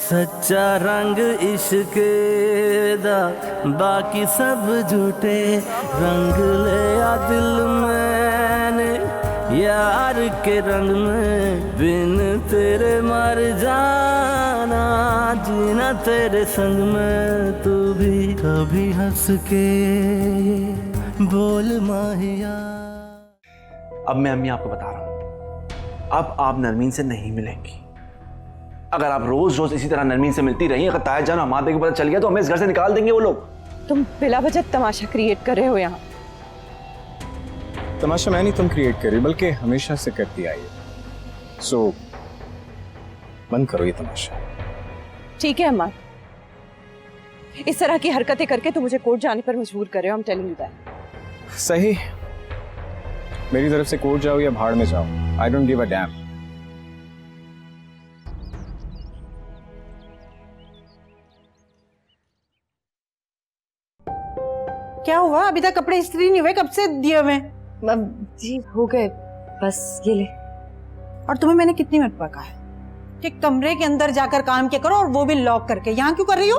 सच्चा रंग इश्क दा बाकी सब झूठे रंग ले आ दिल मैंने यार के रंग में बिन तेरे मर जाना जीना तेरे संग में तू भी कभी हंस के बोल माहिया। अब मैं अम्मी आपको बता रहा हूं, अब आप नरमीन से नहीं मिलेंगी। अगर आप रोज रोज इसी तरह नरमीन से मिलती रही, अगर ताया जान हमारे को पता चल गया तो हमें इस घर से निकाल देंगे वो लोग। तुम बिला वजह तमाशा क्रिएट कर रहे हो यहाँ। तमाशा मैं नहीं तुम क्रिएट कर रही, बल्कि हमेशा से करती आई है। सो बंद करो ये तमाशा। ठीक है अम्मा, इस तरह की हरकतें करके तुम मुझे कोर्ट जाने पर मजबूर कर रहे हो। I'm telling you that। सही, मेरी तरफ से कोर्ट जाओ या भाड़ में जाओ, I don't give a dam. क्या हुआ? अभी तक कपड़े इस्त्री नहीं हुए, कब से दिए हुए? जी हो गए, बस ये ले। और तुम्हें मैंने कितनी मरतबा कहा है कि कमरे के अंदर जाकर काम किया करो, और वो भी लॉक करके। यहाँ क्यों कर रही हो?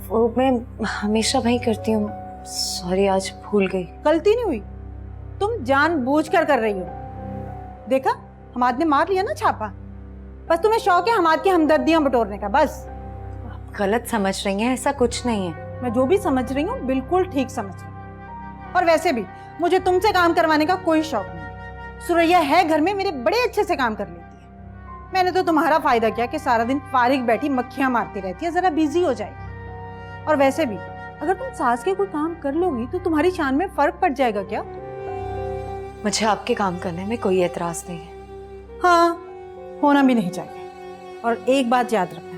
वो मैं हमेशा वही करती हूँ, सॉरी आज भूल गई। गलती नहीं हुई, तुम जानबूझकर कर रही हो। देखा, हमाद ने मार लिया ना छापा। बस तुम्हें शौक है हमाद की हमदर्दियां बटोरने का, बस। आप गलत समझ रही हैं, ऐसा कुछ नहीं है। मैं जो भी समझ रही हूँ बिल्कुल ठीक समझ रही हूँ। और वैसे भी मुझे तुमसे काम करवाने का कोई शौक नहीं। सुरैया है घर में, मेरे बड़े अच्छे से काम कर लेती है। मैंने तो तुम्हारा फायदा किया कि सारा दिन फारिग बैठी मक्खियां मारती रहती है, जरा बिजी हो जाएगी। और वैसे भी अगर तुम सास के कोई काम कर लोगी तो तुम्हारी शान में फर्क पड़ जाएगा क्या? मुझे आपके काम करने में कोई एतराज नहीं है। हाँ, होना भी नहीं चाहिए। और एक बात याद रखना,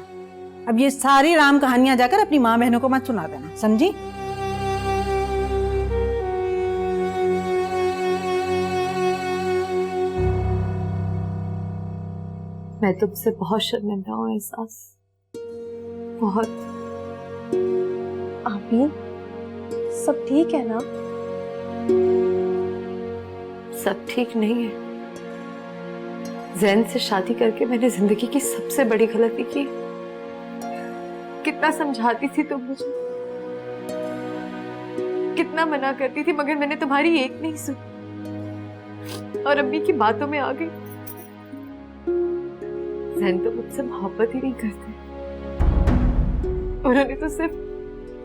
अब ये सारी राम कहानियां जाकर अपनी माँ बहनों को मत सुना देना, समझी? मैं तुमसे बहुत शर्मिंदा हूँ एहसास, बहुत। आमी, सब ठीक है ना? सब ठीक नहीं है। जैन से शादी करके मैंने जिंदगी की सबसे बड़ी गलती की। कितना समझाती थी तुम मुझे, कितना मना करती थी, मगर मैंने तुम्हारी एक नहीं सुनी और अम्मी की बातों में आ गई। जैन तो मुझसे मोहब्बत ही नहीं करते, उन्होंने तो सिर्फ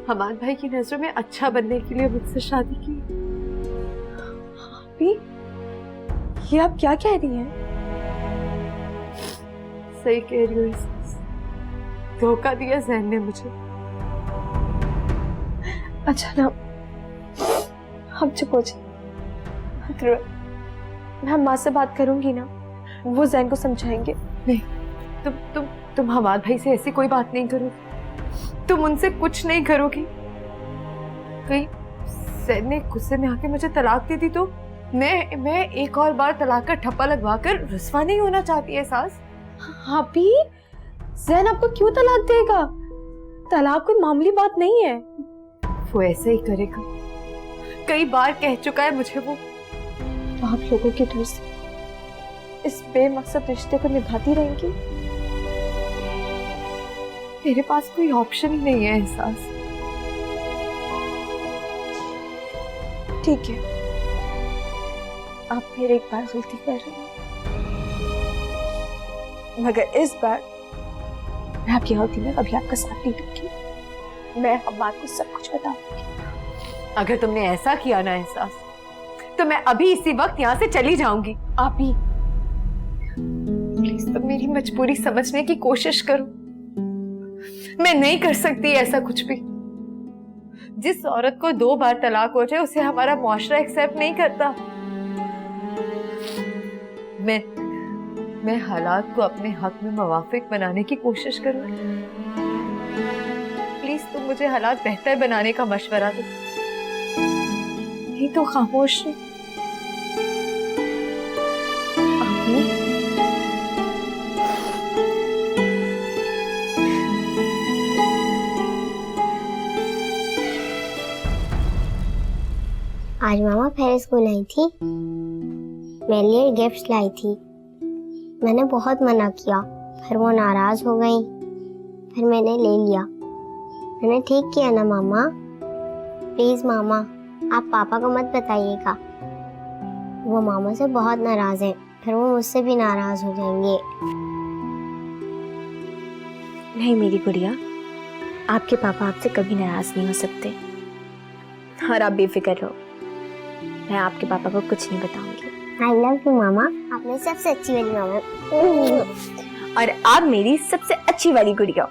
हमारे भाई की नजरों में अच्छा बनने के लिए मुझसे शादी की। अभी ये आप क्या कह रही हैं? सही कह रही हो, धोखा दिया जैन ने मुझे। अच्छा ना, हम चुप हो जाए। मैं माँ से बात करूंगी ना, वो जैन को समझाएंगे। नहीं, तुम हमारे भाई से ऐसी कोई बात नहीं करोगी, तुम उनसे कुछ नहीं करोगी। कहीं जैन ने गुस्से में आके मुझे तलाक दे दी तो मैं एक और बार तलाक का ठप्पा लगवाकर रुस्वा नहीं होना चाहती है सास। हाँ भी, जैन आपको क्यों तलाक देगा? तलाक कोई मामूली बात नहीं है। वो ऐसे ही करेगा, कई बार कह चुका है मुझे वो। आप लोगों के डर से इस बेमकसद रिश्ते को निभाती रहेंगी? मेरे पास कोई ऑप्शन ही नहीं है एहसास। ठीक है, आप फिर एक बार गलती कर रहे हैं, मगर इस बार मैं आपकी गलती में कभी आपका साथ नहीं दूंगी। मैं हमाद को सब कुछ बताऊंगी। अगर तुमने ऐसा किया ना एहसास, तो मैं अभी इसी वक्त यहाँ से चली जाऊंगी। आप ही प्लीज तुम मेरी मजबूरी समझने की कोशिश करो। मैं नहीं कर सकती ऐसा कुछ भी। जिस औरत को 2 बार तलाक हो जाए उसे हमारा मुआशरा एक्सेप्ट नहीं करता। मैं हालात को अपने हक में मुवाफिक बनाने की कोशिश करूंगी। प्लीज तुम मुझे हालात बेहतर बनाने का मशवरा दो, नहीं तो खामोश रहो। आज मामा फिर स्कूल आई थी, मेरे लिए गिफ्ट्स लाई थी। मैंने बहुत मना किया, फिर वो नाराज हो गई। फिर मैंने ले लिया। मैंने ठीक किया ना मामा? प्लीज मामा, आप पापा को मत बताइएगा, वो मामा से बहुत नाराज है, फिर वो मुझसे भी नाराज हो जाएंगे। नहीं मेरी गुड़िया, आपके पापा आपसे कभी नाराज नहीं हो सकते। और आप बेफिक्र रहो, मैं आपके पापा को कुछ नहीं बताऊंगी। आई लव यू मामा, आपने सबसे अच्छी वाली मामा। और आप मेरी सबसे अच्छी वाली गुड़िया।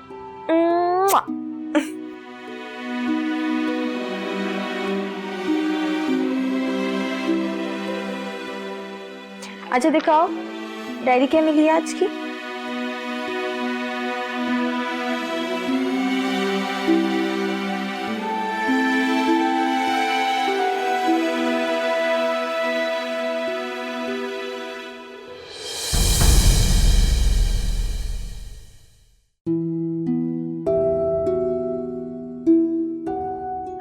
अच्छा दिखाओ डायरी क्या मिली है आज की।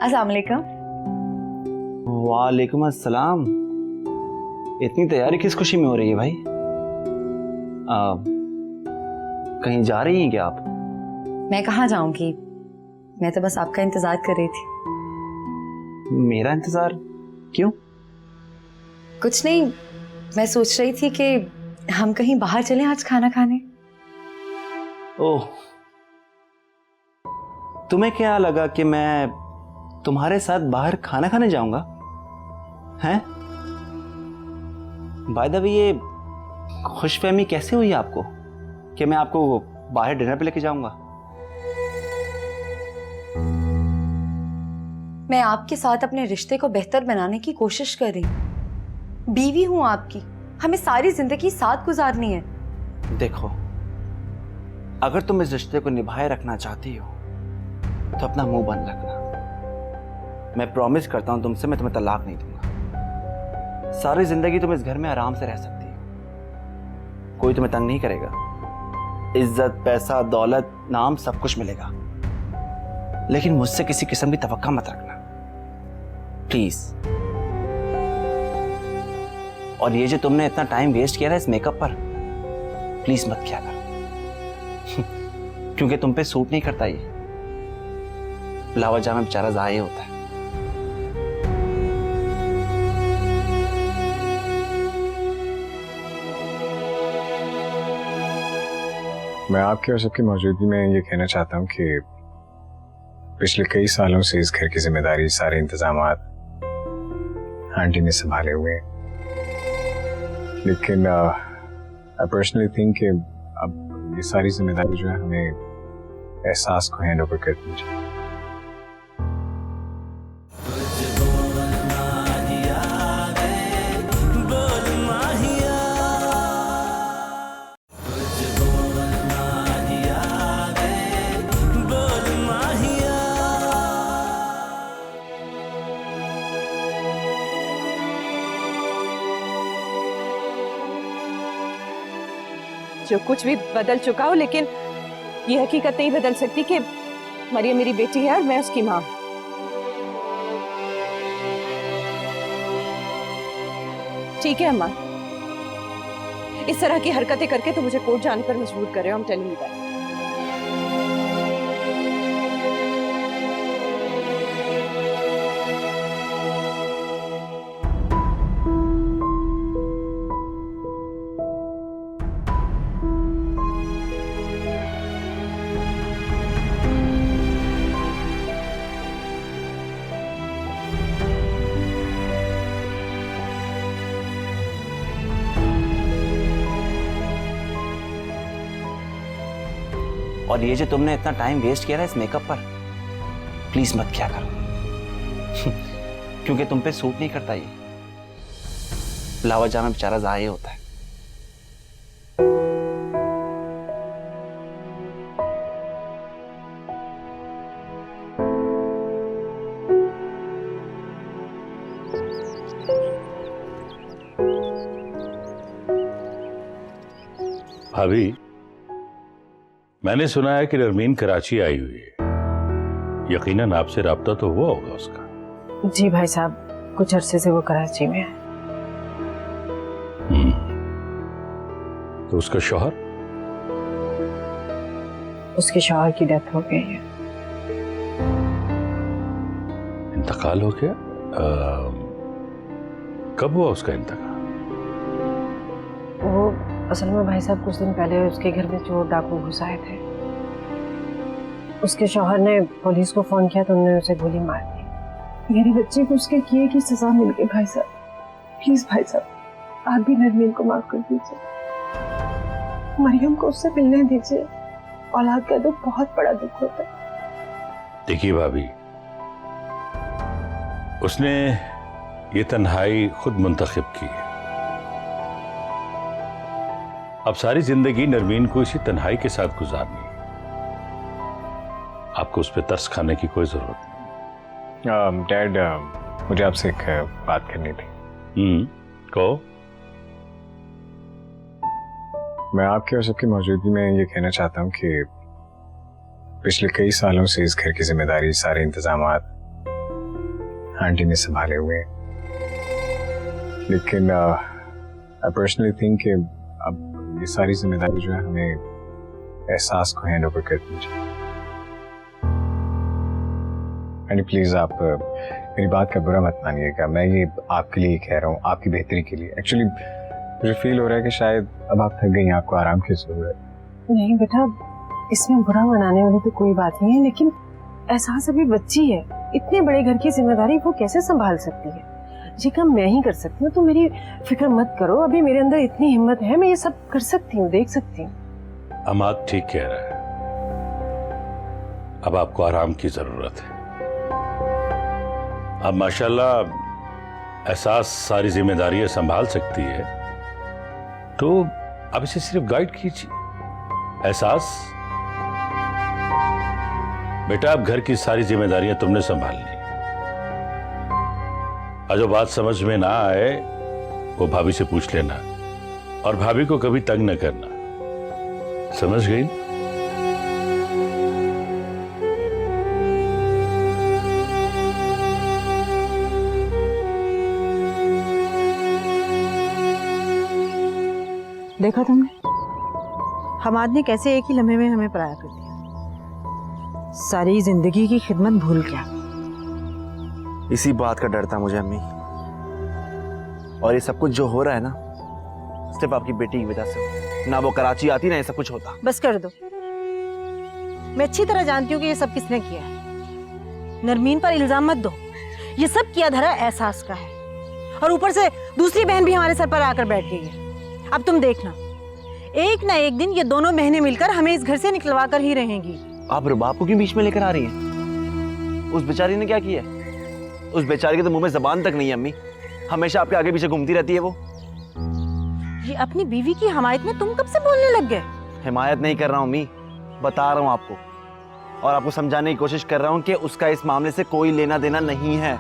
अस्सलाम वालेकुम। वालेकुम अस्सलाम। इतनी तैयारी किस खुशी में हो रही है भाई? कहीं जा रही हैं क्या आप? मैं कहाँ जाऊंगी, मैं तो बस आपका इंतजार कर रही थी। मेरा इंतजार? क्यों? कुछ नहीं, मैं सोच रही थी कि हम कहीं बाहर चलें आज खाना खाने। ओह, तुम्हें क्या लगा कि मैं तुम्हारे साथ बाहर खाना खाने जाऊंगा? हैं? बाय द वे, ये खुशफहमी कैसे हुई आपको कि मैं आपको बाहर डिनर पे लेके जाऊंगा? मैं आपके साथ अपने रिश्ते को बेहतर बनाने की कोशिश कर रही हूँ। बीवी हूँ आपकी, हमें सारी जिंदगी साथ गुजारनी है। देखो, अगर तुम इस रिश्ते को निभाए रखना चाहती हो तो अपना मुंह बंद रखना। मैं प्रॉमिस करता हूं तुमसे, मैं तुम्हें तलाक नहीं दूंगा। सारी जिंदगी तुम इस घर में आराम से रह सकती हो, कोई तुम्हें तंग नहीं करेगा। इज्जत, पैसा, दौलत, नाम सब कुछ मिलेगा, लेकिन मुझसे किसी किस्म की तवक्का मत रखना, प्लीज। और ये जो तुमने इतना टाइम वेस्ट किया ना इस मेकअप पर, प्लीज मत किया करो क्योंकि तुम पे सूट नहीं करता ये। बिलावल जामे बेचारा ज़ाहिर होता है। मैं आपकी और सबकी मौजूदगी में ये कहना चाहता हूँ कि पिछले कई सालों से इस घर की जिम्मेदारी, सारे इंतजामात आंटी ने संभाले हुए हैं, लेकिन आई पर्सनली थिंक कि अब ये सारी जिम्मेदारी जो है हमें एहसास को हैंड ओवर करनी चाहिए। जो कुछ भी बदल चुका हो, लेकिन ये हकीकत नहीं बदल सकती कि मरियम मेरी बेटी है और मैं उसकी मां। ठीक है अम्मा, इस तरह की हरकतें करके तो मुझे कोर्ट जाने पर मजबूर कर रहे हो। I'm telling you that। और ये जो तुमने इतना टाइम वेस्ट किया ना इस मेकअप पर, प्लीज मत किया करो क्योंकि तुम पे सूट नहीं करता ये। बिलावल जामे बेचारा ज़ाहिर होता है। भाभी, मैंने सुना है कि नरमीन कराची आई हुई है, यकीनन आपसे राब्ता तो हुआ होगा उसका। जी भाई साहब, कुछ अरसे से वो कराची में है। तो उसका शौहर? उसके शौहर की डेथ हो गई है। इंतकाल हो गया? कब हुआ उसका इंतकाल? वो असल में भाई साहब कुछ दिन पहले उसके घर में चोर डाकू घुस आए थे। उसके शौहर ने पुलिस को फोन किया तो उन्होंने उसे गोली मार दी। मेरे बच्चे को उसके किए की सजा मिल गई भाई साहब। प्लीज भाई साहब आप भी नरमीन को माफ कर दीजिए, मरियम को उससे मिलने दीजिए। औलाद का दुख बहुत बड़ा दुख होता है। देखिए भाभी, उसने ये तन्हाई खुद मुंतखब की है। अब सारी जिंदगी नरमीन को इसी तन्हाई के साथ गुजारनी है। आपको उस पर तरस खाने की कोई जरूरत नहीं। डैड, मुझे आपसे एक बात करनी थी। कहो। मैं आपके और सबकी मौजूदगी में ये कहना चाहता हूँ कि पिछले कई सालों से इस घर की जिम्मेदारी, सारे इंतजामात आंटी ने संभाले हुए हैं। लेकिन आई पर्सनली थिंक कि अब ये सारी जिम्मेदारी जो है हमें एहसास को हैंड ओवर करनी चाहिए। एंड प्लीज आप मेरी बात का बुरा मत मानिएगा, मैं ये आपके लिए कह रहा हूँ, आपकी बेहतरी के लिए। एक्चुअली मुझे फील हो रहा है कि शायद अब आप थक गई, आपको आराम की जरूरत। नहीं बेटा, इसमें बुरा मनाने वाली तो कोई बात नहीं है, लेकिन एहसास अभी बच्ची है। इतने बड़े घर की जिम्मेदारी वो कैसे संभाल सकती है? ये काम मैं ही कर सकती हूँ, तो मेरी फिक्र मत करो। अभी मेरे अंदर इतनी हिम्मत है, मैं ये सब कर सकती हूँ, देख सकती हूँ। अमाद ठीक कह रहा है, अब आपको आराम की जरूरत है। अब माशाल्लाह एहसास सारी जिम्मेदारियां संभाल सकती है, तो अब इसे सिर्फ गाइड कीजिए। एहसास बेटा, अब घर की सारी जिम्मेदारियां तुमने संभालनी। और जो बात समझ में ना आए वो भाभी से पूछ लेना, और भाभी को कभी तंग न करना। समझ गई? देखा तुमने हमाद ने कैसे एक ही लम्हे में हमें पराया कर दिया। सारी जिंदगी की खिदमत भूल गया। इसी बात का डर था मुझे अम्मी, और ये सब कुछ जो हो रहा है ना, सिर्फ आपकी बेटी की वजह से। ना वो कराची आती ना ये सब कुछ होता। बस कर दो, मैं अच्छी तरह जानती हूँ कि ये सब किसने किया है। नरमीन पर इल्जाम मत दो, ये सब किया धरा एहसास का है, और ऊपर से दूसरी बहन भी हमारे सर पर आकर बैठ गई है। अब तुम देखना, एक ना एक दिन ये दोनों बहनें मिलकर हमें इस घर से निकलवा कर ही रहेंगी। आप रुबाब को क्यों बीच में लेकर आ रही हैं? उस बेचारी ने क्या किया? उस बेचारी के तो मुंह में जबान तक नहीं है अम्मी, हमेशा आपके आगे पीछे घूमती रहती है वो। ये अपनी बीवी की हमायत में तुम कब से बोलने लग गए? हिमायत नहीं कर रहा हूँ अम्मी, बता रहा हूँ आपको, और आपको समझाने की कोशिश कर रहा हूँ कि उसका इस मामले से कोई लेना देना नहीं है।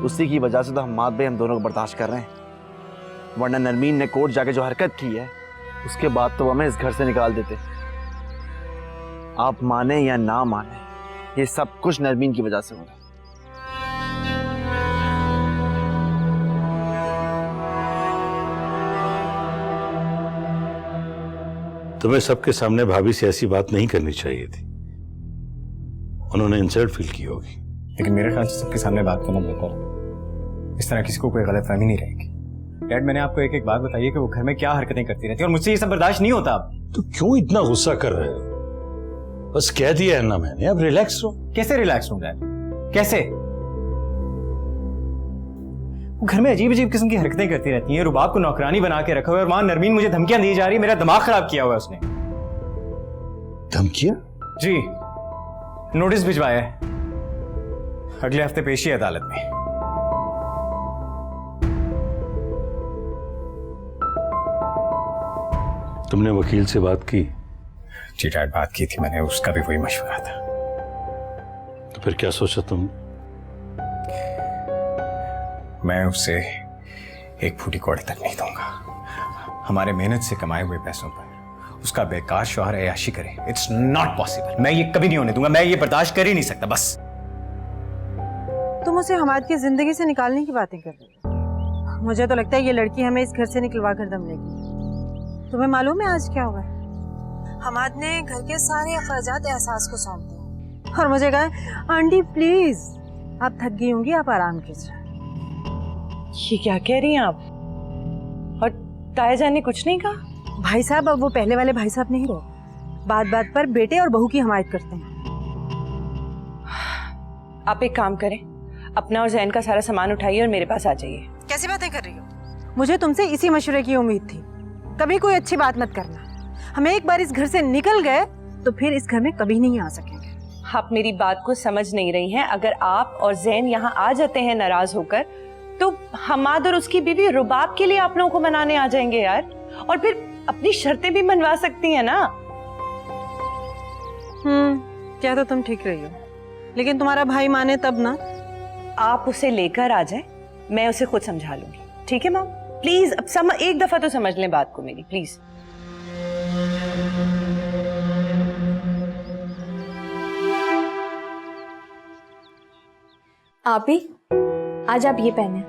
उसी की वजह से तो हम दोनों को बर्दाश्त कर रहे हैं, वरना नरमीन ने कोर्ट जाके जो हरकत की है उसके बाद तो हमें इस घर से निकाल देते। आप माने या ना माने, ये सब कुछ नरमीन की वजह से हो रहा है। तुम्हें सबके सामने भाभी से ऐसी बात नहीं करनी चाहिए थी, उन्होंने इंसल्ट फील की होगी। लेकिन मेरे ख्याल से सबके सामने बात करना बेहतर है, इस तरह किसी को कोई गलतफहमी नहीं रहेगी। डैड, मैंने आपको एक एक बात बताई है कि वो घर में क्या हरकतें करती रहती है, और मुझसे ये सब बर्दाश्त नहीं होता। अब तो क्यों इतना गुस्सा कर रहे हो? बस कह दिया है ना मैंने, अब रिलैक्स रहो। कैसे रिलैक्स हूँ डैड? कैसे? वो घर में अजीब अजीब किस्म की हरकतें करती रहती हैं, रुबाब को नौकरानी बना के रखा हुआ है, और वहां नरमीन मुझे धमकियां दी जा रही है। मेरा दिमाग खराब किया हुआ है उसने। धमकियां? जी, नोटिस भिजवाया है, अगले हफ्ते पेशी है अदालत में। तुमने वकील से बात की? जी डैड, बात की थी मैंने, उसका भी वही मशवरा था। तो फिर क्या सोचा तुम? मैं उसे एक फूटी कौड़ी तक नहीं दूंगा। हमारे मेहनत से कमाए हुए पैसों पर उसका बेकार शौहर अय्याशी करे, इट्स नॉट पॉसिबल। मैं ये कभी नहीं होने दूंगा, मैं ये बर्दाश्त कर ही नहीं सकता। बस तुम उसे हमाद की जिंदगी से निकालने की बातें कर रहे हो। मुझे तो लगता है ये लड़की हमें इस घर से निकलवा कर दम लेगी। तुम्हें मालूम है आज क्या हुआ है? हमाद ने घर के सारे अखराजात एहसास को सौंप दिए और मुझे कहा आंटी प्लीज आप थक गई होंगी, आप आराम कीजिए। ये क्या कह रही हैं आप? और ताया जान ने कुछ नहीं कहा? भाई साहब अब वो पहले वाले भाई साहब नहीं रहे, बात बात पर बेटे और बहू की हमायत करते हैं। आप एक काम करें, अपना और जैन का सारा सामान उठाइए और मेरे पास आ जाइए। कैसी बातें कर रही हो? मुझे तुमसे इसी मशवरे की उम्मीद थी। कभी कोई अच्छी बात मत करना। हम एक बार इस घर से निकल गए तो फिर इस घर में कभी नहीं आ सकेंगे। आप मेरी बात को समझ नहीं रही हैं। अगर आप और जैन यहाँ आ जाते हैं नाराज होकर, तो हमाद और उसकी बीवी रुबाब के लिए आप लोगों को मनाने आ जाएंगे यार, और फिर अपनी शर्तें भी मनवा सकती हैं ना। क्या तो तुम ठीक रही हो, लेकिन तुम्हारा भाई माने तब ना। आप उसे लेकर आ जाए, मैं उसे खुद समझा लूंगी। ठीक है माम, प्लीज अब एक दफा तो समझ लें बात को मेरी, प्लीज। आप ही आज आप ये पहने,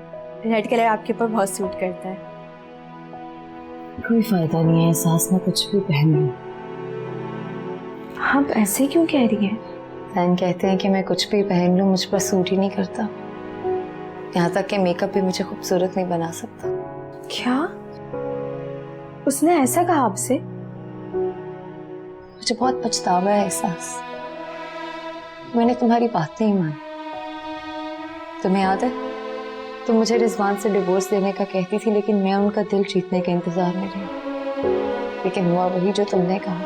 रेड कलर आपके ऊपर बहुत सूट करता है। कोई फायदा नहीं है एहसास में कुछ भी पहनने। आप ऐसे क्यों कह रही हैं? जैन कहते हैं कि मैं कुछ भी पहन लूं मुझ पर सूट ही नहीं करता। यहाँ तक कि मेकअप भी मुझे खूबसूरत नहीं बना सकता। क्या उसने ऐसा कहा आपसे? मुझे बहुत पछतावा है एहसास, मैंने तुम्हारी बात नहीं मानी। तुम्हें याद है तुम मुझे रिजवान से डिवोर्स देने का कहती थी, लेकिन मैं उनका दिल जीतने के इंतजार में रही, लेकिन हुआ वही जो तुमने कहा।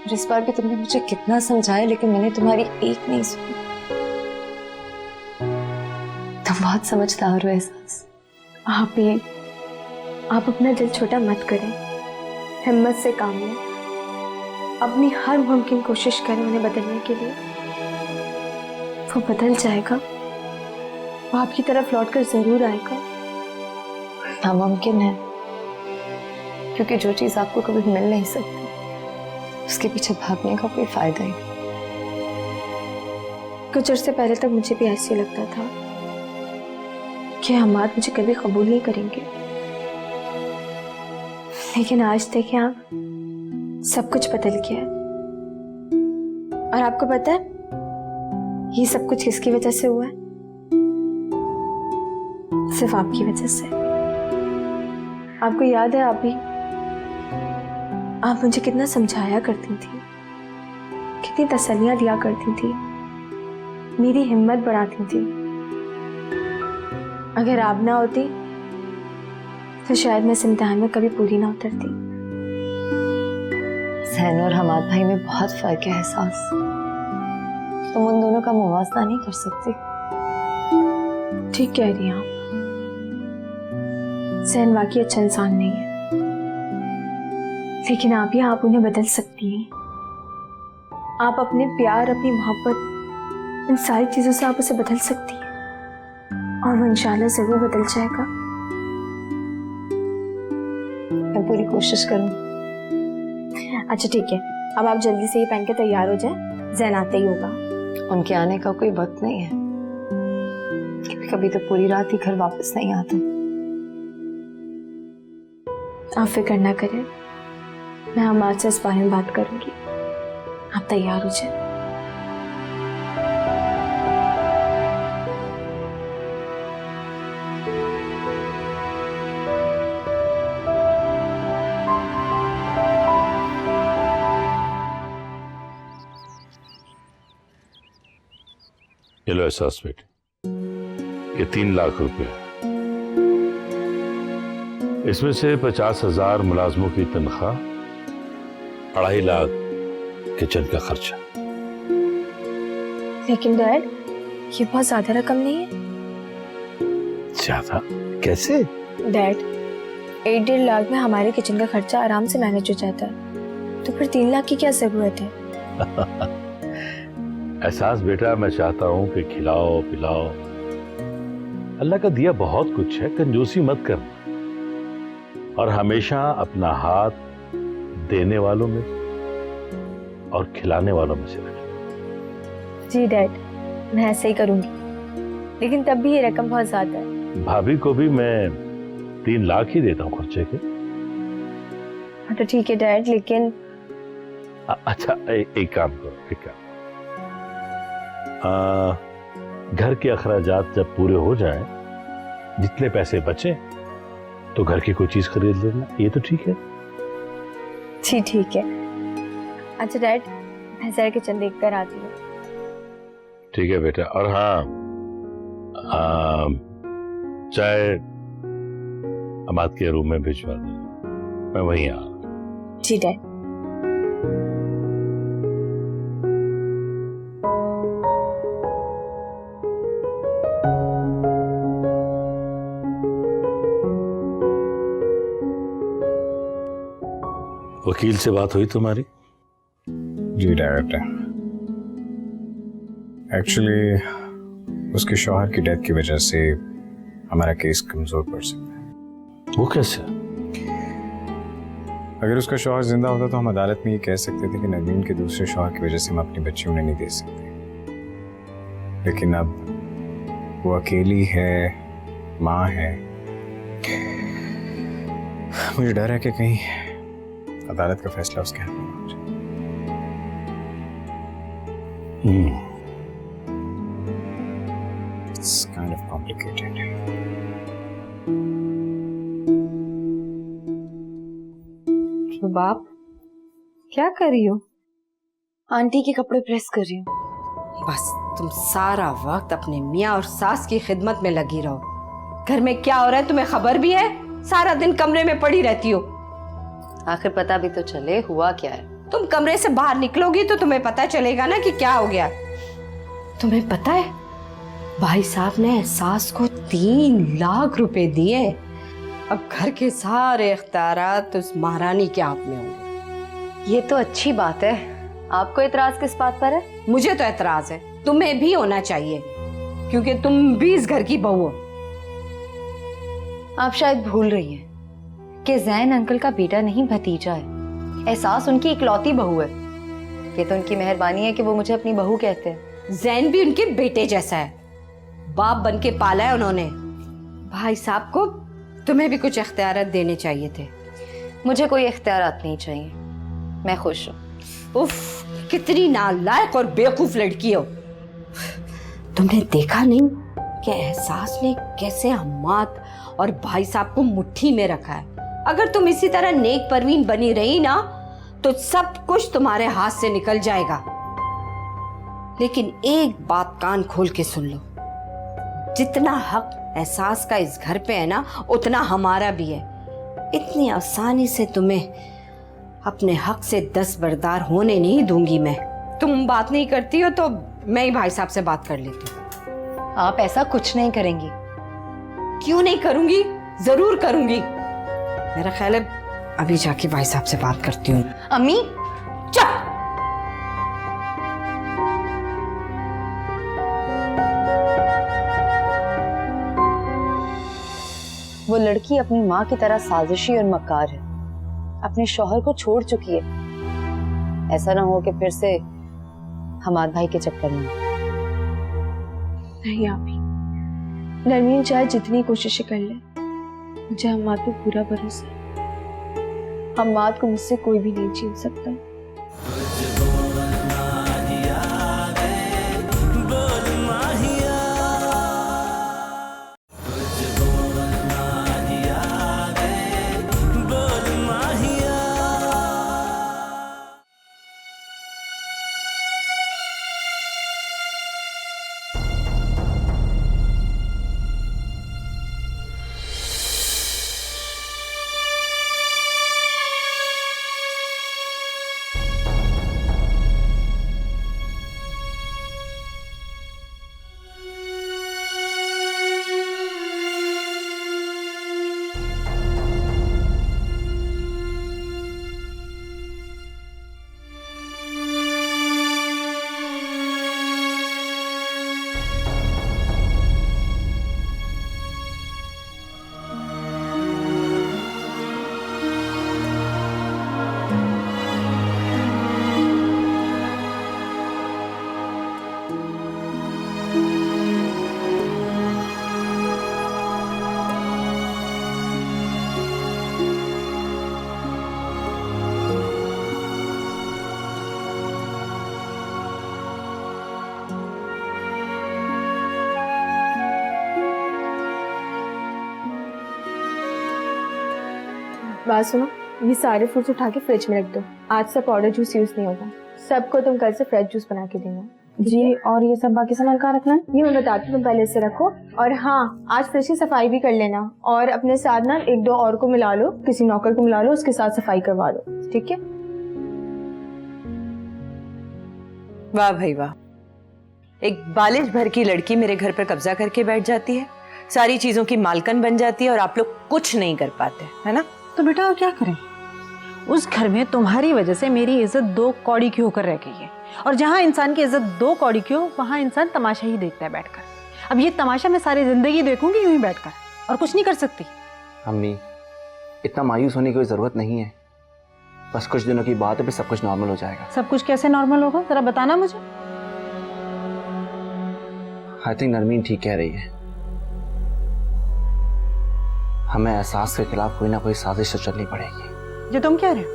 और इस बार भी तुमने मुझे कितना समझाया, लेकिन मैंने तुम्हारी एक नहीं सुनी। तुम बहुत समझदार हो एहसास। आप अपना दिल छोटा मत करें, हिम्मत से काम लें, अपनी हर मुमकिन कोशिश करें उन्हें बदलने के लिए। वो बदल जाएगा, वो आपकी तरफ लौटकर जरूर आएगा। नामुमकिन है, क्योंकि जो चीज आपको कभी मिल नहीं सकती उसके पीछे भागने का कोई फायदा ही नहीं। कुछ अर्से पहले तक मुझे भी ऐसे लगता था कि हमाद मुझे कभी कबूल नहीं करेंगे, लेकिन आज देखिए आप, सब कुछ बदल गया है। और आपको पता है ये सब कुछ किसकी वजह से हुआ है? सिर्फ आपकी वजह से। आपको याद है आप मुझे कितना समझाया करती थी, कितनी तसल्लियां दिया करती थी, मेरी हिम्मत बढ़ाती थी। अगर आप ना होती तो शायद मैं इस इम्तिहान में कभी पूरी ना उतरती। जैन और हमाद भाई में बहुत फर्क है एहसास, तुम उन दोनों का मुवाजना नहीं कर सकती। ठीक कह रही हैं आप, जैन वाकई अच्छा इंसान नहीं है, लेकिन आप उन्हें बदल सकती हैं। आप अपने प्यार, अपनी मोहब्बत, इन सारी चीजों से आप उसे बदल सकती हैं, और वो इंशाल्लाह जरूर बदल जाएगा। मैं पूरी कोशिश करूंगी। अच्छा ठीक है, अब आप जल्दी से ही पहन के तैयार हो जाएं, जैन आते ही होगा। उनके आने का कोई वक्त नहीं है, कभी कभी तो पूरी रात ही घर वापस नहीं आते। आप फिक्र ना करें, मैं हमाद से इस बारे में बात करूंगी। आप तैयार हो जाए। ये लो एहसास बेटे, ये 3 लाख रुपए, इसमें से 50,000 मुलाजमों की तनख्वाह, 2.5 लाख किचन का खर्चा। लेकिन डैड, ये बहुत ज्यादा रकम नहीं है। ज्यादा कैसे? डैड, 1-1.5 लाख में हमारे किचन का खर्चा आराम से मैनेज हो जाता है, तो फिर 3 लाख की क्या जरूरत है? एहसास बेटा, मैं चाहता हूं कि खिलाओ पिलाओ, अल्लाह का दिया बहुत कुछ है, कंजूसी मत करना, और हमेशा अपना हाथ देने वालों में और खिलाने वालों में से रखना। जी डैड, मैं ऐसे ही करूंगी, लेकिन तब भी ये रकम बहुत ज्यादा है। भाभी को भी मैं 3 लाख ही देता हूँ खर्चे के। हाँ तो ठीक है डैड, लेकिन अच्छा एक काम करो, घर के अखराजात जब पूरे हो जाएं, जितने पैसे बचे तो घर की कोई चीज खरीद लेना, ये तो ठीक है। जी ठीक है। अच्छा डैड, मैं जरा किचन देख कर आती हूँ। ठीक है बेटा। और हाँ, चाय अमाद के रूम में भिजवा देना, मैं वहीं आ रहा हूं। जी डैड। वकील से बात हुई तुम्हारी? जी डायरेक्टर, एक्चुअली उसके शौहर की डेथ की वजह से हमारा केस कमजोर पड़ सकता है। वो कैसे? अगर उसका शौहर जिंदा होता तो हम अदालत में ये कह सकते थे कि नवीन के दूसरे शौहर की वजह से हम अपनी बच्ची उन्हें नहीं दे सकते, लेकिन अब वो अकेली है, माँ है। मुझे डर है कि कहीं अदालत का फैसला उसके हाथ में हो जाए। It's kind of complicated. बाप, क्या कर रही हो? आंटी के कपड़े प्रेस कर रही हूँ। बस तुम सारा वक्त अपने मियाँ और सास की खिदमत में लगी रहो। घर में क्या हो रहा है तुम्हें खबर भी है? सारा दिन कमरे में पड़ी रहती हो। आखिर पता भी तो चले हुआ क्या है। तुम कमरे से बाहर निकलोगी तो तुम्हें पता चलेगा ना कि क्या हो गया। तुम्हें पता है भाई साहब ने सास को 3 लाख रुपए दिए। अब घर के सारे इख्तियारात उस महारानी के हाथ में होंगे। ये तो अच्छी बात है। आपको इतराज किस बात पर है? मुझे तो एतराज है, तुम्हें भी होना चाहिए, क्योंकि तुम भी इस घर की बहू हो। आप शायद भूल रही हैं कि जैन अंकल का बेटा नहीं भतीजा है। एहसास उनकी इकलौती बहू है। ये तो उनकी मेहरबानी है कि वो मुझे अपनी बहू कहते हैं। जैन भी उनके बेटे जैसा है, बाप बन के पाला है उन्होंने। भाई साहब को तुम्हें भी कुछ इख्तियारात देने चाहिए थे। मुझे कोई इख्तियारात नहीं चाहिए, मैं खुश हूँ। उफ, कितनी नालायक और बेवकूफ लड़की हो। तुमने देखा नहीं कि एहसास ने कैसे हम्माद और भाई साहब को मुट्ठी में रखा है। अगर तुम इसी तरह नेक परवीन बनी रही ना तो सब कुछ तुम्हारे हाथ से निकल जाएगा। लेकिन एक बात कान खोल के सुन लो, जितना हक एहसास का इस घर पे है ना, उतना हमारा भी है। इतनी आसानी से तुम्हें अपने हक से दस्तबरदार होने नहीं दूंगी मैं। तुम बात नहीं करती हो तो मैं ही भाई साहब से बात कर लेती हूँ। आप ऐसा कुछ नहीं करेंगी। क्यों नहीं करूंगी? जरूर करूंगी। मेरा ख्याल है अभी जाके भाई साहब से बात करती हूँ। अम्मी चुप। वो लड़की अपनी माँ की तरह साजिशी और मक्कार है। अपने शौहर को छोड़ चुकी है। ऐसा ना हो कि फिर से हमाद भाई के चक्कर में। नहीं आपी, नरमीन चाहे जितनी कोशिशें कर ले, मुझे हम्माद पे पूरा भरोसा है। हम्माद को मुझसे कोई भी नहीं छीन सकता। बात सुनो, ये सारे फ्रूट्स उठा के फ्रिज में रख दो। आज से पाउडर जूस यूज नहीं होगा, सबको तुम कल से फ्रेश जूस बना के देना जी। और ये सब बाकी सामान कहाँ रखना है? ये मैं बताती हूँ, तुम पहले से रखो। और हाँ, आज फ्रिज की सफाई भी कर लेना, और अपने साथ ना 1-2 और को मिला लो, किसी नौकर को मिला लो, उसके साथ सफाई करवा लो, ठीक है? वाह भाई वाह, एक बालिश भर की लड़की मेरे घर पर कब्जा करके बैठ जाती है, सारी चीजों की मालकन बन जाती है, और आप लोग कुछ नहीं कर पाते, है ना? तो बेटा और क्या करें, उस घर में तुम्हारी वजह से मेरी इज्जत 2 कौड़ी की होकर रह गई है। और जहाँ इंसान की इज्जत 2 कौड़ी की हो, वहाँ इंसान तमाशा ही देखता है बैठकर। अब ये तमाशा मैं सारी जिंदगी देखूंगी यूं ही बैठकर, और कुछ नहीं कर सकती। अम्मी, इतना मायूस होने की कोई जरूरत नहीं है, बस कुछ दिनों की बात है, फिर सब कुछ नॉर्मल हो जाएगा। सब कुछ कैसे नॉर्मल होगा, जरा बताना मुझे। आई थिंक नरमीन ठीक कह रही है, हमें एहसास के खिलाफ कोई ना कोई साजिश तो चलनी पड़ेगी। जो तुम कह रहे हो,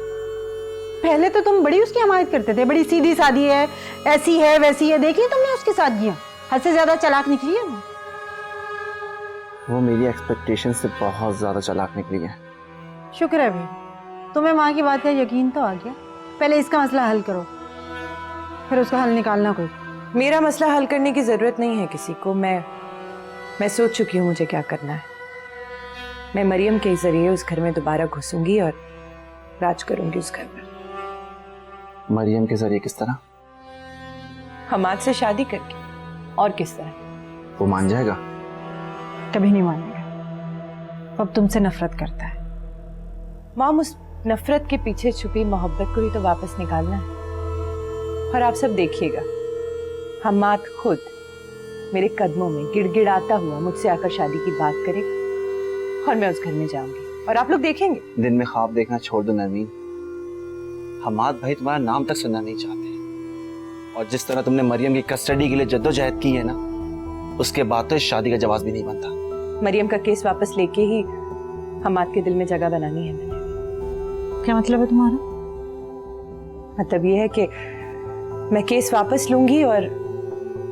पहले तो तुम बड़ी उसकी हमायत करते थे, बड़ी सीधी सादी है, ऐसी है वैसी है, देखिए तुमने उसके साथ किया, हद से ज्यादा चालाक निकली है वो मेरी एक्सपेक्टेशन से बहुत ज्यादा चालाक निकली है। शुक्र है भाई, तुम्हें माँ की बात का यकीन तो आ गया। पहले इसका मसला हल करो, फिर उसका हल निकालना कोई। मेरा मसला हल करने की जरूरत नहीं है किसी को, मैं सोच चुकी हूँ मुझे क्या करना है। मैं मरियम के जरिए उस घर में दोबारा घुसूंगी और राज करूंगी उस घर पर। मरियम के जरिए किस तरह? हमाद से शादी करके, और किस तरह? वो मान जाएगा? कभी नहीं मानेगा, अब तुमसे नफरत करता है। माम, उस नफरत के पीछे छुपी मोहब्बत को ही तो वापस निकालना है। और आप सब देखिएगा, हमाद खुद मेरे कदमों में गिड़गिड़ाता हुआ मुझसे आकर शादी की बात करेगा, और मैं उस घर में जाऊंगी, और आप लोग देखेंगे। दिन में ख्वाब देखना छोड़ दो नरमीन, हमाद भाई तुम्हारा नाम तक सुनना नहीं चाहते, और जिस तरह तुमने मरियम की कस्टडी के लिए जद्दोजहद की है ना, उसके बाद तो इस शादी का जवाब भी नहीं बनता। मरियम का केस वापस लेके ही हमाद के दिल में जगह बनानी है मैंने। क्या मतलब है तुम्हारा? मतलब ये है कि मैं केस वापस लूंगी और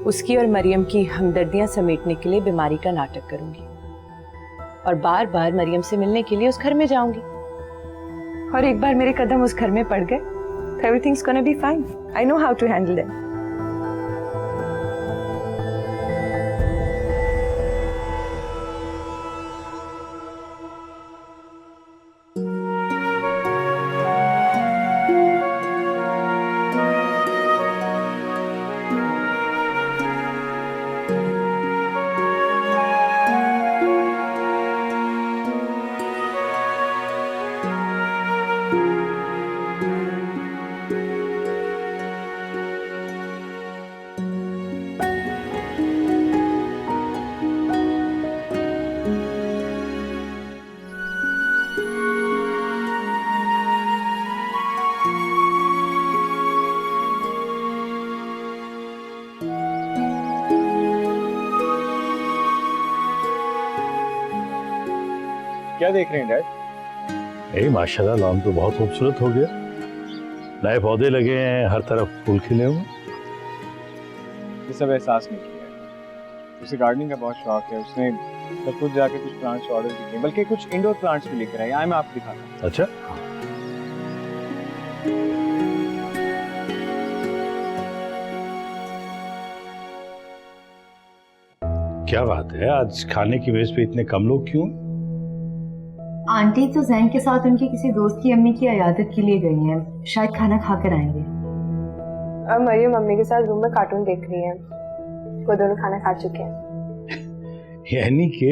उसकी और मरियम की हमदर्दियां समेटने के लिए बीमारी का नाटक करूंगी, और बार बार मरियम से मिलने के लिए उस घर में जाऊंगी। और एक बार मेरे कदम उस घर में पड़ गए, everything's gonna be fine. I know how to handle it. क्या देख रहे हैं डैड? नहीं, माशाल्लाह लॉन तो बहुत खूबसूरत हो गया, नए पौधे लगे हैं, हर तरफ फूल खिले हुए। ये सब एहसास नहीं किया है। उसे गार्डनिंग का बहुत शौक है, उसने सब कुछ जाके कुछ प्लांट्स ऑर्डर भी किए, बल्कि कुछ इंडोर प्लांट्स भी लेकर आए। आए मैं आपको दिखाता हूँ। अच्छा, क्या बात है, आज खाने की मेज पे इतने कम लोग क्यों? आंटी तो जैन के साथ उनके किसी दोस्त की अम्मी की अयादत के लिए गई हैं, शायद खाना खाकर आएंगे। और मरियम मम्मी के साथ रूम में कार्टून देख रही है, वो दोनों खाना खा चुके हैं। यानी कि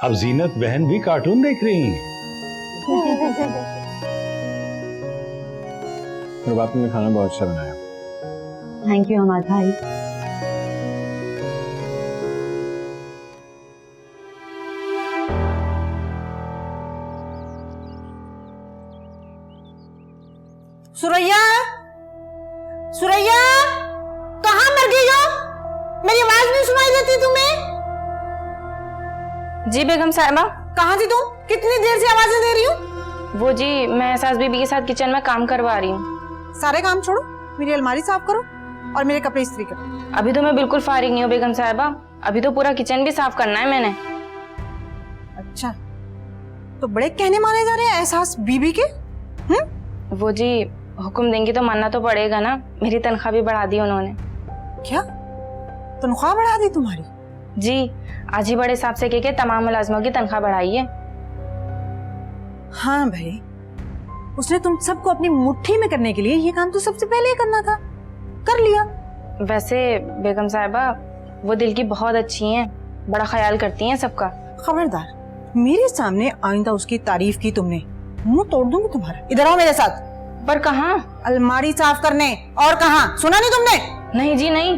अब जीनत बहन भी कार्टून देख रही हैं। और बाप ने खाना बहुत अच्छा बनाया। थैंक यू हमाद भाई। सुरैया, सुरैया, कहाँ मर गई हो? मेरी आवाज नहीं सुनाई देती तुम्हें? जी बेगम साहिबा। कहाँ थी तुम? कितनी देर से आवाजें दे रही हूँ? वो जी मैं सास बीबी के साथ किचन में काम करवा रही हूँ। सारे काम छोड़ो, मेरी अलमारी साफ करो और मेरे कपड़े इस्त्री करो। अभी तो मैं बिल्कुल फारिग नहीं हूँ बेगम साहिबा, अभी तो पूरा किचन भी साफ करना है मैंने। अच्छा, तो बड़े कहने माने जा रहे हैं एहसास बीबी के। वो जी हुक्म देंगी तो मानना तो पड़ेगा ना। मेरी तनख्वाह भी बढ़ा दी उन्होंने। क्या तनख्वाह बढ़ा दी तुम्हारी? जी, आज ही बड़े साहब से कह के तमाम मुलाजमों की तनख्वाह बढ़ाई है। हाँ भाई, उसने तुम सबको अपनी मुट्ठी में करने के लिए ये काम तो सबसे पहले ही करना था, कर लिया। वैसे बेगम साहिबा वो दिल की बहुत अच्छी हैं, बड़ा ख्याल करती हैं सबका। खबरदार, मेरे सामने आइंदा उसकी तारीफ की तुमने, मुंह तोड़ दूंगी तुम्हारा। इधर आओ मेरे साथ। पर कहाँ? अलमारी साफ करने। और कहाँ? सुना नहीं तुमने? नहीं जी नहीं,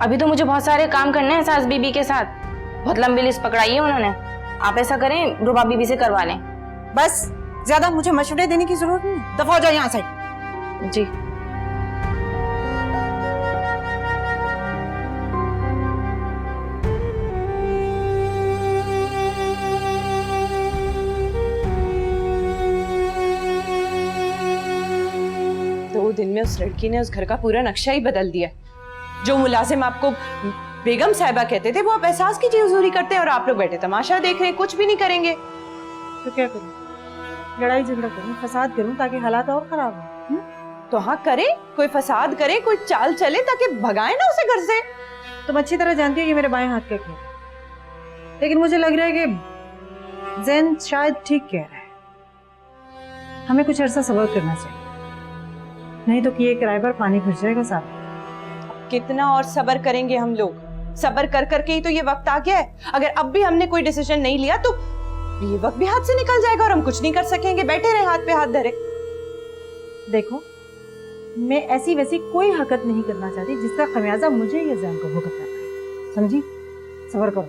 अभी तो मुझे बहुत सारे काम करने हैं सास बीबी के साथ। बहुत लंबी लिस्ट पकड़ाई है उन्होंने। आप ऐसा करें, रुबाब बीबी से करवा लें। बस, ज्यादा मुझे मशवरे देने की जरूरत नहीं, दफा हो जाओ यहाँ से। जी। दो दिन में उस लड़की ने उस घर का पूरा नक्शा ही बदल दिया। जो मुलाजिम आपको बेगम साहिबा कहते थे, वो आप एहसास की चीज हजूरी करते हैं और आप लोग बैठे तमाशा देख रहे हैं, कुछ भी नहीं करेंगे। तो क्या करूं? लड़ाई झगड़ा करूं, फसाद करूं ताकि हालात और खराब हो? तो हाँ करे, कोई फसाद करे, कोई चाल चले ताकि भगाए ना उसे घर से। तुम अच्छी तरह जानती हो ये मेरे बाएं हाथ का खेल है, लेकिन मुझे लग रहा है कि ज़ैन शायद ठीक कह रहा है। हमें कुछ अरसा सब्र करना चाहिए, नहीं तो ये किराए पर पानी फिर जाएगा साहब। कितना और सब्र करेंगे हम लोग? सब्र कर करके ही तो ये वक्त आ गया है। अगर अब भी हमने कोई डिसीजन नहीं लिया तो ये वक्त भी हाथ से निकल जाएगा और हम कुछ नहीं कर सकेंगे, बैठे रहे हाथ पे हाथ धरे। देखो, मैं ऐसी वैसी कोई हरकत नहीं करना चाहती जिसका खमियाजा मुझे या ज़ैन को भुगतना पड़े, समझी? सब्र करो।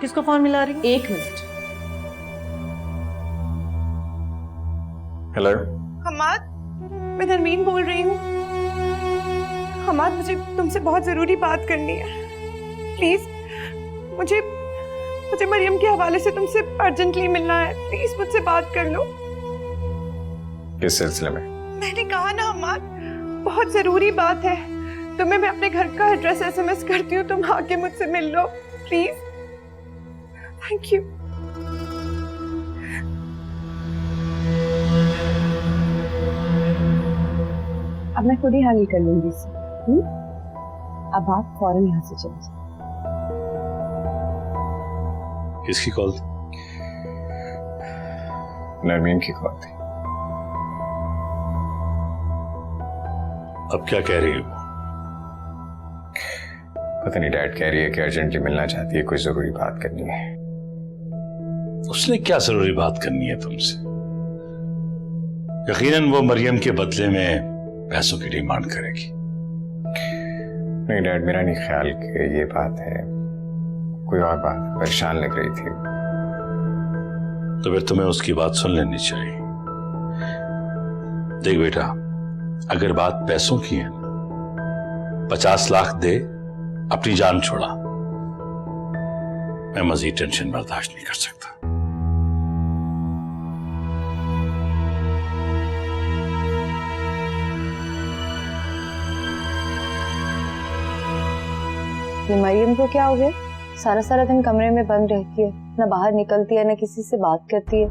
किसको फोन मिला रही? 1 मिनट। हेलो हमाद, मैं नरमीन बोल रही हूँ। हमाद, मुझे तुमसे बहुत जरूरी बात करनी है। प्लीज मुझे मरियम के हवाले से तुमसे अर्जेंटली मिलना है। प्लीज मुझसे बात कर लो। किस सिलसिले में? मैंने कहा ना हमाद, बहुत जरूरी बात है। तुम्हें मैं अपने घर का एड्रेस SMS करती हूँ, तुम आके मुझसे मिल लो प्लीज। Thank you. अब मैं खुद ही हाल कर लूंगी इसे। अब आप फौरन यहाँ से चले जाओ। किसकी कॉल थी? नरमीन की कॉल थी। अब क्या कह रही हो? पता नहीं, डैड कह रही है कि अर्जेंटली मिलना चाहती है, कोई जरूरी बात करनी है। उसने क्या जरूरी बात करनी है तुमसे? यकीनन वो मरियम के बदले में पैसों की डिमांड करेगी। नहीं डैड, मेरा नहीं ख्याल कि ये बात है, कोई और बात। परेशान लग रही थी। तो फिर तुम्हें उसकी बात सुन लेनी चाहिए। देख बेटा, अगर बात पैसों की है, 50 लाख दे, अपनी जान छोड़ा। मैं मजीद टेंशन बर्दाश्त नहीं कर सकता। ये मरियम को क्या हो गया? सारा सारा दिन कमरे में बंद रहती है, ना बाहर निकलती है, ना किसी से बात करती है।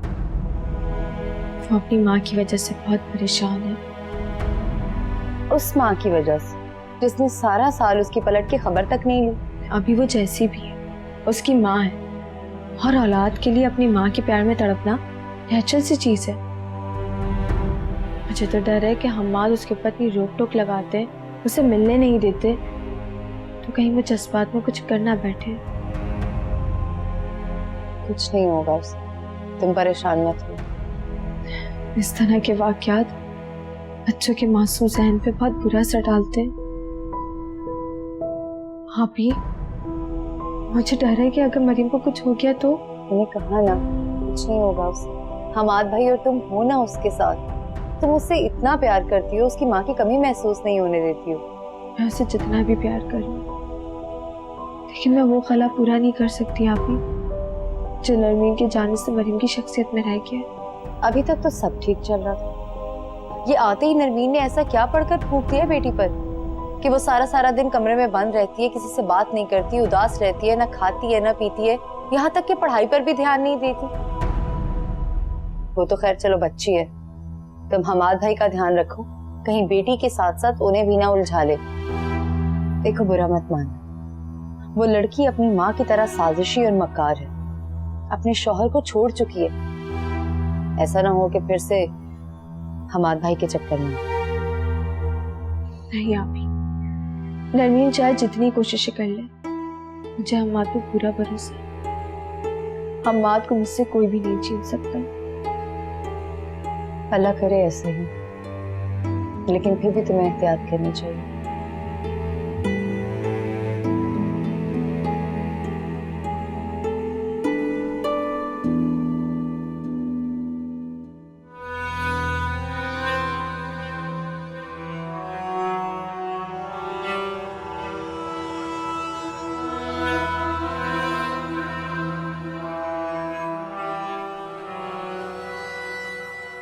वो अपनी माँ की वजह से बहुत परेशान है। उस माँ की वजह से जिसने सारा साल उसकी पलट की खबर तक नहीं ली। अभी वो जैसी भी है, उसकी माँ है, और औलाद के लिए अपनी माँ के प्यार में तड़पना नेचुरल सी चीज है। मुझे तो डर है कि हमाद उसके ऊपर इतनी रोक टोक लगाते, उसे मिलने नहीं देते, तो कहीं वो जज्बात में कुछ कर ना बैठे। कुछ नहीं होगा उसे, तुम परेशान मत हो। इस तरह के वाकयात बच्चों के मासूम जहन पे बहुत बुरा असर डालते हैं। हाँ भी, मुझे डर है कि अगर मरीम को कुछ हो गया तो। मैंने कहा ना, कुछ नहीं होगा उसे। हमाद भाई और तुम हो ना उसके साथ। तुम उससे इतना प्यार करती हो, उसकी माँ की कमी महसूस नहीं होने देती हो। मैं उसे जितना भी प्यार करूं, लेकिन मैं वो खला पूरा नहीं कर सकती आप ही, जो नरमीन के जाने से मरीम की शख्सियत में रह गया। अभी तक तो सब ठीक चल रहा था, ये आते ही नरमीन ने ऐसा क्या पढ़कर फूंक दिया बेटी पर कि वो सारा सारा दिन कमरे में बंद रहती है, किसी से बात नहीं करती, उदास रहती है, ना खाती है ना पीती है, यहाँ तक कि पढ़ाई पर भी ध्यान नहीं देती। वो तो खैर चलो बच्ची है, तुम हमाद भाई का ध्यान रखो, कहीं बेटी के साथ साथ उन्हें भी ना उलझा ले। देखो बुरा मत मानो, वो लड़की अपनी माँ की तरह साजिशी और मक्कार है, अपने शौहर को छोड़ चुकी है। ऐसा ना हो कि फिर से हमाद भाई के चक्कर में। नहीं आपी, नरमीन चाहे जितनी कोशिशें कर ले, मुझे हमाद पे पूरा भरोसा है। हमाद को मुझसे कोई भी नहीं छीन सकता। अल्लाह करे ऐसे ही, लेकिन फिर भी तुम्हें एहतियात करनी चाहिए।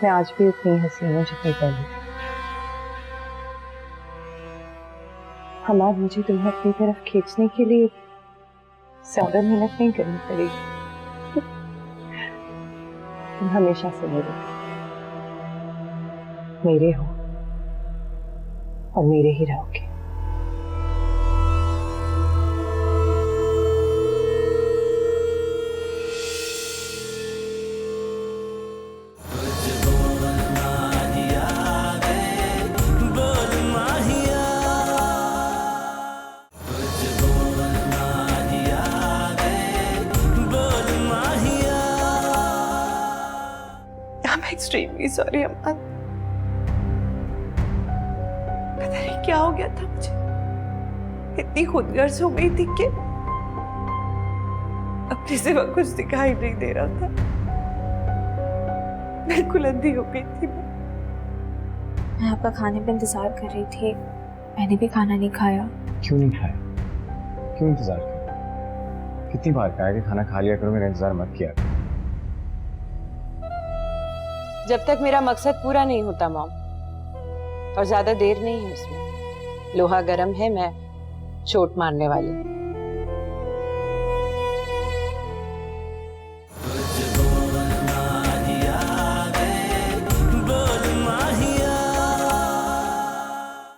मैं आज भी उतनी हसीन हूँ जितनी पहले थी। हमाद, मुझे तुम्हें अपनी तरफ खींचने के लिए ज्यादा मेहनत नहीं करनी पड़ेगी। तुम हमेशा से मेरे हो और मेरे ही रहोगे। I'm extremely sorry, अम्मा। पता नहीं क्या हो गया था मुझे, इतनी खुदगर्ज हो गई थी कि अपने सिवा कुछ दिखाई नहीं दे रहा था। बिल्कुल अंधी हो गई थी मैं आपका खाने पे इंतजार कर रही थी, मैंने भी खाना नहीं खाया। क्यों नहीं खाया? क्यों इंतजार किया? कितनी बार कहा कि खाना खा लिया करो, मेरा इंतजार मत किया। जब तक मेरा मकसद पूरा नहीं होता मॉम, और ज्यादा देर नहीं है उसमें। लोहा गर्म है, मैं चोट मारने वाली।